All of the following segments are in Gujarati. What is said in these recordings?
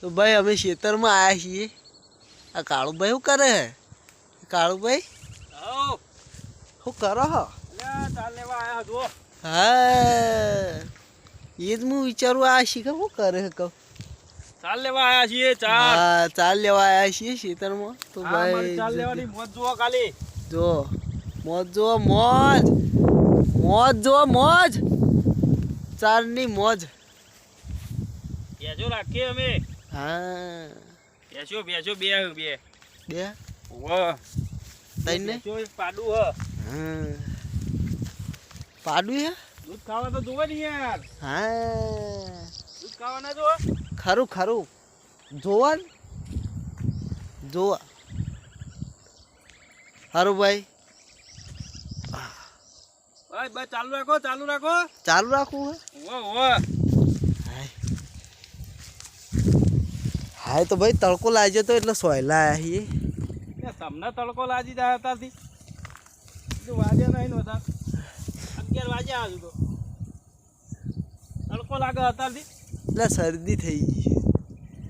तो भाई हमें खेतर में आया छे। आ कालू भाई શું કરે હે? કાળુ ભાઈ શું કરો હો? ચાલ લેવા આયા જો. હા એ જ હું વિચારું આ શીખર શું કરે હે કહું. ચાલ લેવા આયા છીએ. ચાલ હા ચાલ લેવા આયા છીએ ખેતરમાં. તો ભાઈ ચાલ લેવાની મોજ જુઓ ખાલી. જો મોજ જો મોજ મોજ જો મોજ ચારની મોજ. બેસો રાખીએ અમે. હા બેસો બેસો બે બે બે વાહ તઈને બેસો એક પાડું હ. હા પાડું હે. દૂધ ખાવા તો જોવે ને યાર. હા દૂધ ખાવા ના જોવે. ખરું ખરું જોવા જોવા સારું ભાઈ. બસ ચાલુ રાખો ચાલુ રાખો. ચાલુ રાખવું હે. વાહ હાય તો ભાઈ તડકો લાગ્યો તો એટલે સોયલા આયા છીએ. તમને તડકો લાગી જાય અત્યારથી વાગ્યા નહીં નતા 11 વાગ્યા હજુ તો તડકો લાગે અત્યારથી. એટલે શરદી થઈ ગઈ.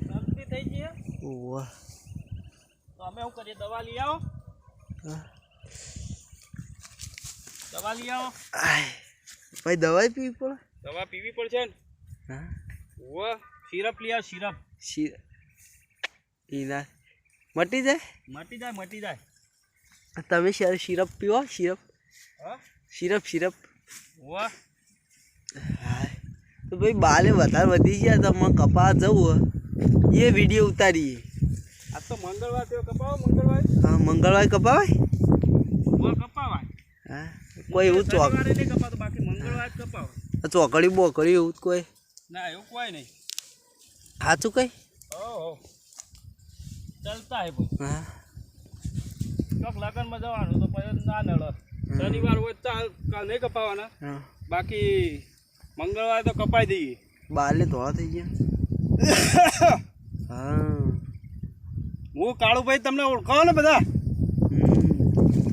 શરદી થઈ ગઈ. ઓહ તો અમે શું કરીએ દવા લઈ આવો. દવા લઈ આવો. ભાઈ દવાઈ પીવી પડે. દવા પીવી પડશે ને. હા ઓહ સિરપ લઈ આવો સિરપ. એના મટી જાય. મટી જાય મટી જાય. તમે સિરપ પીવો સિરપ. હા સિરપ સિરપ. ઓહ હા તો ભાઈ બાલે વધારે વધી ગયા તો મને કપા જવું એ વિડીયો ઉતારીએ. આ તો મંગળવાર તો કપાવો મંગળવાર. હા મંગળવારે કપાવાય. કપાવાય. હા કોઈ એવું શનિવારે નહીં કપાતો બાકી મંગળવાર કપાવો. ચોકડી બોકડી એવું કોઈ ના એવું કોઈ નહીં. સાચું કઈ. ઓહો ચાલતા હે ભાઈ. હા ચોક લગનમાં જવાનું તો પછી ના નડે. શનિવાર હોય તો નહીં કપાવાના. હા બાકી મંગળવારે તો કપાઈ દઈએ. બાલે ધોળા થઈ ગયા. હા હું કાળુભાઈ તમને ઓળખાવો ને બધા.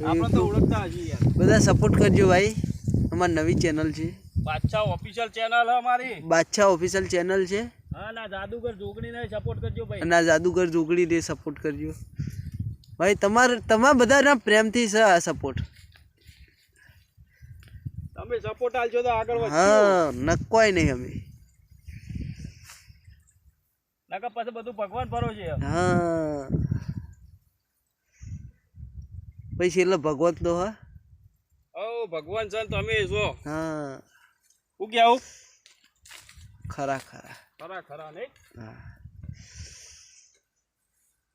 આપણે તો ઓળખતા હજી યાર. બધા સપોર્ટ કરજો ભાઈ. અમારી નવી ચેનલ છે બાદશાહ ઓફિશિયલ ચેનલ હે અમારી. બાદશાહ ઓફિશિયલ ચેનલ છે. હા ના જાદુગર જોગણીને સપોર્ટ કરજો ભાઈ. અને જાદુગર જોગડી ને સપોર્ટ કરજો ભાઈ. તમારા બધાના પ્રેમથી છે આ સપોર્ટ. તમે સપોર્ટ આલજો તો આગળ વધજો. હા નકોય નહીં અમે. નકર પછી બધું ભગવાન ભરોસે. હા પછી છેલ્લે ભગવત તો હા. ઓ ભગવાન છે તમે જો. હા હું કે આવું ખરા खरा खरा खरा नहीं. हाँ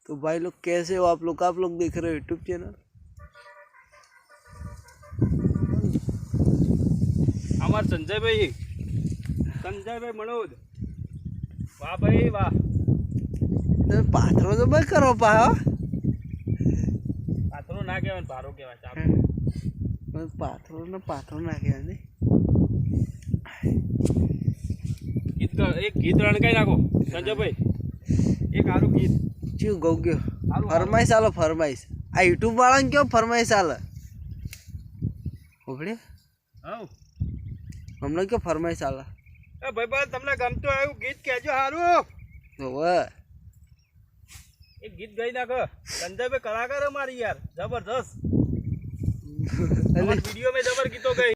तो भाई लोग कैसे हो आप लोग देख रहे हो यूट्यूब चैनल. हमारे संजय भाई मनोज वाह भाई वाह. तो पाथरो तो भाई करो पाओ. पाथरो ना के पारो के पाथरो ना के नहीं. एक गीत रणकाई नाखो संजय भाई. एक हारू गीत क्यों गौ गयो फरमाइश आलो फरमाइश. आ यूट्यूब वाला क्यों फरमाइश आला ओबड़े. हां हमने क्यों फरमाइश आला. ए भाई बा તમને ગમતો આવ્યું ગીત કહેજો હારું. ઓવે એક ગીત ગાઈ નાખો. સંજય ભાઈ કલાકાર અમારી યાર જબરદસ્ત. વિડિયો में जबर गीतों गई.